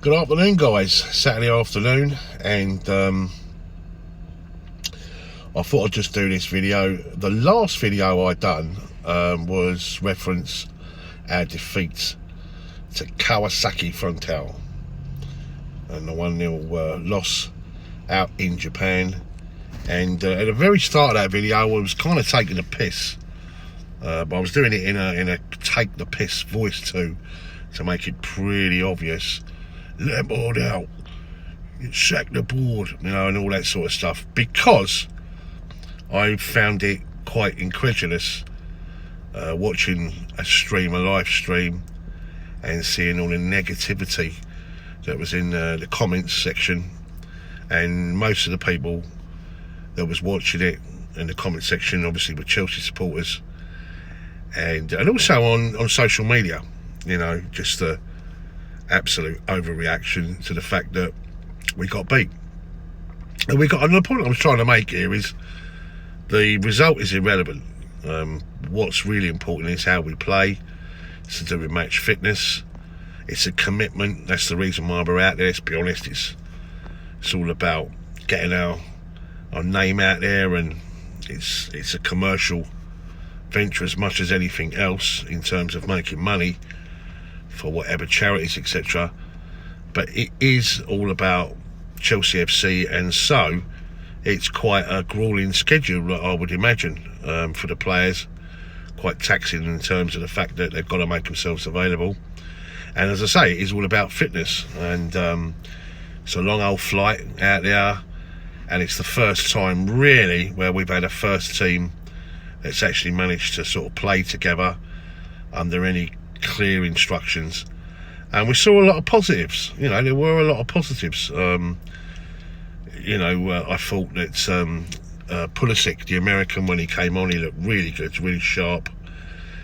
Good afternoon, guys. Saturday afternoon, and I thought I'd just do this video. The last video I done was reference our defeats to Kawasaki Frontale and the 1-0 loss out in Japan. And at the very start of that video, I was kind of taking the piss, but I was doing it in a take the piss voice too, to make it pretty obvious. Let them all out, sack the board, you know, and all that sort of stuff, because I found it quite incredulous watching a live stream, and seeing all the negativity that was in the comments section, and most of the people that was watching it in the comment section obviously were Chelsea supporters, and also on social media, you know, just the absolute overreaction to the fact that we got beat. And the point I was trying to make here is the result is irrelevant. What's really important is how we play. It's to do with match fitness. It's a commitment. That's the reason why we're out there. Let's be honest, it's all about getting our name out there, and it's a commercial venture as much as anything else in terms of making money for whatever charities, etc. But it is all about Chelsea FC, and so it's quite a grueling schedule, I would imagine, for the players. Quite taxing in terms of the fact that they've got to make themselves available. And as I say, it is all about fitness, and it's a long old flight out there, and it's the first time really where we've had a first team that's actually managed to sort of play together under any clear instructions. And we saw a lot of positives. You know, there were a lot of positives. I thought that Pulisic, the American, when he came on, he looked really good, really sharp.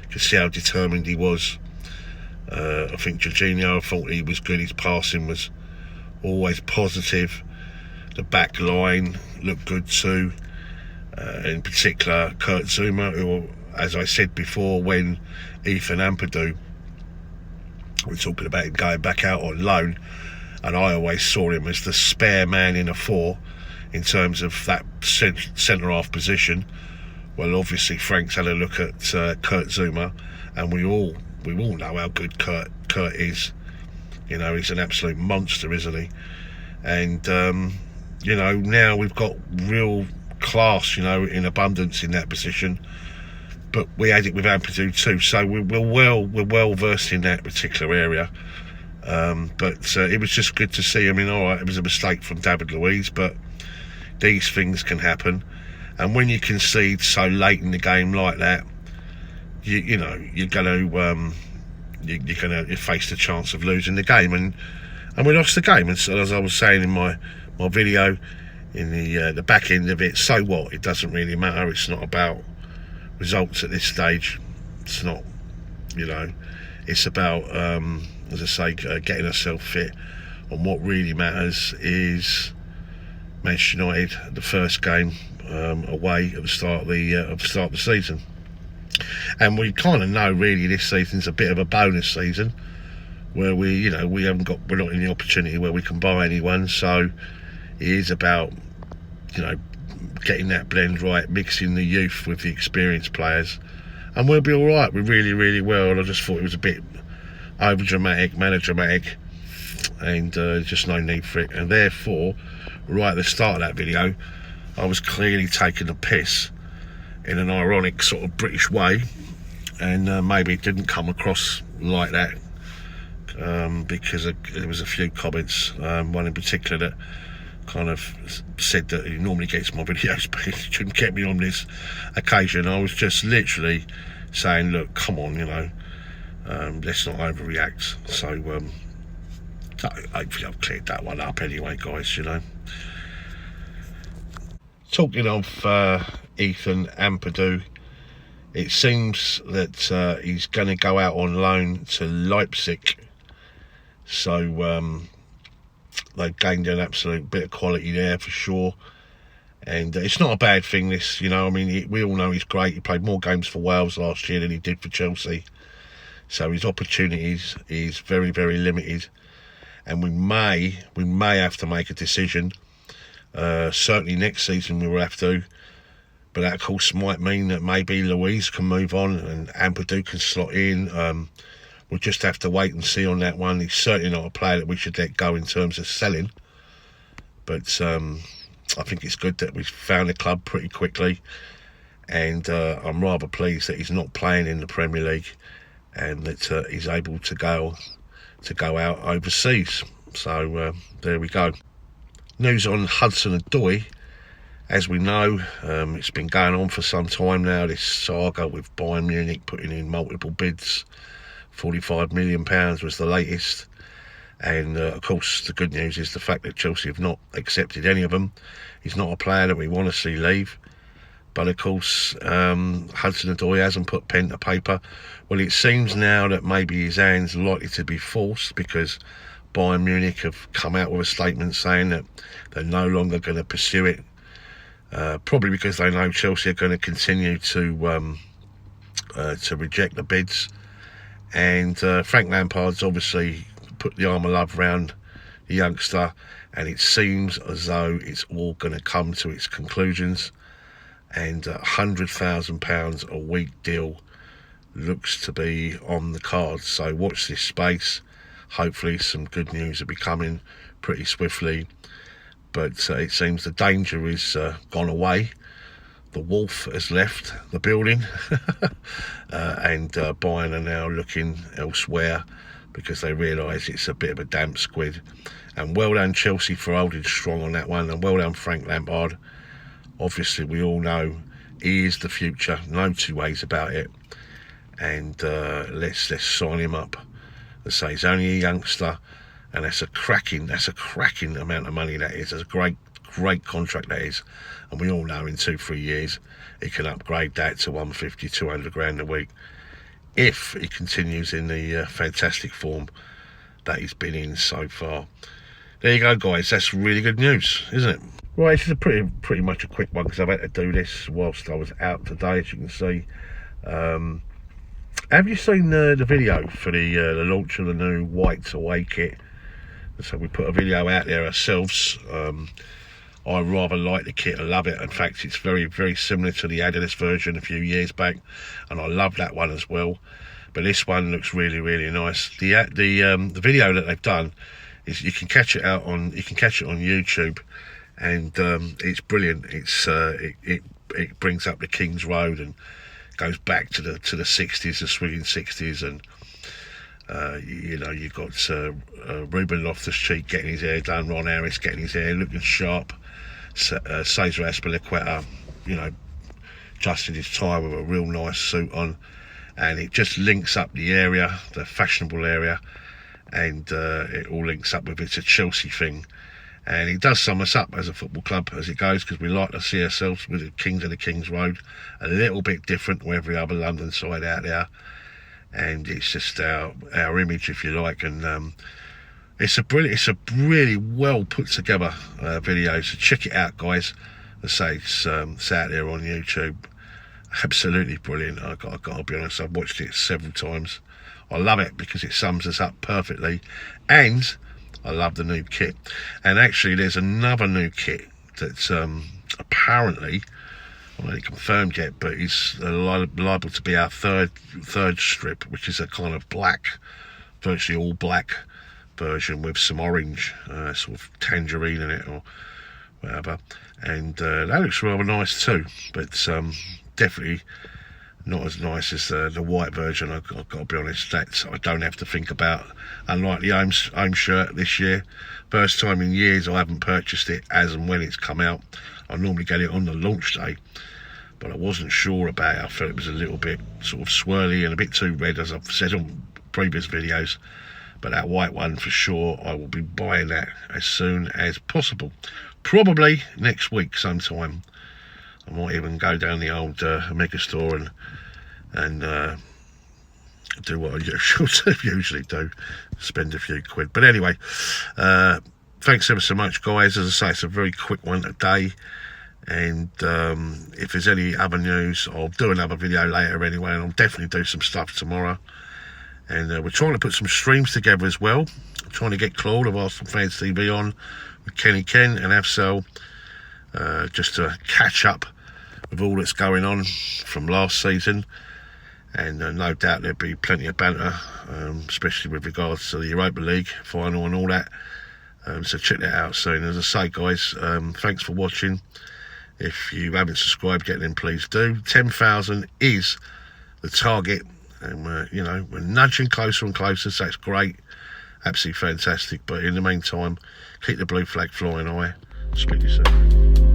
You could see how determined he was. I think Jorginho, I thought he was good. His passing was always positive. The back line looked good too. In particular, Kurt Zouma, who, as I said before, when Ethan Ampadu, we're talking about him going back out on loan, and I always saw him as the spare man in a four in terms of that centre-half position. Well, obviously Frank's had a look at Kurt Zouma, and we all know how good Kurt is. You know, he's an absolute monster, isn't he? And you know, now we've got real class, you know, in abundance in that position. But we had it with Ampadu too, so we're well versed in that particular area. But it was just good to see. I mean, all right, it was a mistake from David Luiz, but these things can happen. And when you concede so late in the game like that, you're going to face the chance of losing the game, and we lost the game. And so, as I was saying in my video, in the back end of it, so what? It doesn't really matter. It's not about results at this stage. It's not, you know, it's about as I say, getting ourselves fit. And what really matters is Manchester United, the first game away at the start of the season. And we kind of know really this season's a bit of a bonus season, where we're not in the opportunity where we can buy anyone. So it is about, you know, getting that blend right, mixing the youth with the experienced players, and we'll be all right. We really will. I just thought it was a bit over dramatic, melodramatic, and just no need for it. And therefore, right at the start of that video, I was clearly taking the piss in an ironic sort of British way, and maybe it didn't come across like that, because there was a few comments, one in particular that kind of said that he normally gets my videos, but he shouldn't get me on this occasion. I was just literally saying, look, come on, you know, let's not overreact. So hopefully I've cleared that one up anyway, guys, you know. Talking of Ethan Ampadu, it seems that he's going to go out on loan to Leipzig. So they've gained an absolute bit of quality there for sure. And it's not a bad thing, this, you know. I mean, we all know he's great. He played more games for Wales last year than he did for Chelsea. So his opportunities is very, very limited. and we may have to make a decision. Certainly next season we will have to, but that of course might mean that maybe Louise can move on and Ampadu can slot in. We'll just have to wait and see on that one. He's certainly not a player that we should let go in terms of selling, but I think it's good that we've found a club pretty quickly, and I'm rather pleased that he's not playing in the Premier League and that he's able to go out overseas. So there we go. News on Hudson Odoi. As we know, it's been going on for some time now, this saga with Bayern Munich putting in multiple bids. £45 million was the latest, and of course the good news is the fact that Chelsea have not accepted any of them. He's not a player that we want to see leave, but of course Hudson Odoi hasn't put pen to paper. Well, it seems now that maybe his hand's likely to be forced, because Bayern Munich have come out with a statement saying that they're no longer going to pursue it, probably because they know Chelsea are going to continue to reject the bids. And Frank Lampard's obviously put the arm of love round the youngster, and it seems as though it's all going to come to its conclusions, and £100,000 a week deal looks to be on the cards. So watch this space. Hopefully some good news will be coming pretty swiftly, but it seems the danger is gone away. The wolf has left the building and Bayern are now looking elsewhere because they realise it's a bit of a damp squid. And well done Chelsea for holding strong on that one, and well done Frank Lampard. Obviously we all know he is the future, no two ways about it, and let's sign him up. As I say, he's only a youngster, and that's a cracking amount of money that is. That's a great contract that is, and we all know in 2-3 years he can upgrade that to 150-200 grand a week if he continues in the fantastic form that he's been in so far. There you go, guys. That's really good news, isn't it? Right, this is a pretty much a quick one because I've had to do this whilst I was out today, as you can see. Have you seen the video for the launch of the new White Away kit? So we put a video out there ourselves. I rather like the kit. I love it. In fact, it's very similar to the Adidas version a few years back, and I love that one as well. But this one looks really nice. The video that they've done is you can catch it on YouTube, and it's brilliant. It brings up the King's Road and goes back to the 60s, the swinging 60s, and you know, you've got Ruben Loftus-Cheek getting his hair done, Ron Harris getting his hair looking sharp, Cesar Azpilicueta, you know, just in his tie with a real nice suit on, and it just links up the area, the fashionable area, and it all links up with it's a Chelsea thing, and it does sum us up as a football club as it goes, because we like to see ourselves with the Kings of the King's Road, a little bit different to every other London side out there. And it's just our image, if you like, and it's a really well put together video. So check it out, guys. As I say, it's out there on YouTube. Absolutely brilliant. I got to be honest, I've watched it several times. I love it because it sums us up perfectly, and I love the new kit. And actually, there's another new kit that's apparently, I haven't confirmed yet, but it's liable to be our third strip, which is a kind of black, virtually all black version with some orange, sort of tangerine in it or whatever, and that looks rather nice too, but definitely not as nice as the white version. I've got to be honest, that I don't have to think about, unlike the home shirt this year. First time in years I haven't purchased it as and when it's come out. I normally get it on the launch day, but I wasn't sure about it. I felt it was a little bit sort of swirly and a bit too red, as I've said on previous videos. But that white one, for sure, I will be buying that as soon as possible. Probably next week sometime. I might even go down the old Mega store and do what I usually do, spend a few quid. But anyway, thanks ever so much, guys. As I say, it's a very quick one today, and if there's any other news, I'll do another video later anyway, and I'll definitely do some stuff tomorrow. And we're trying to put some streams together as well trying to get Claude of Arsenal Fans TV on with Kenny Ken and Afsal, just to catch up with all that's going on from last season. And no doubt there'll be plenty of banter, especially with regards to the Europa League final and all that. So check that out soon. As I say, guys, thanks for watching. If you haven't subscribed yet, then please do. 10,000 is the target, and we're nudging closer and closer, so that's great. Absolutely fantastic. But in the meantime, keep the blue flag flying high. Speak to you soon.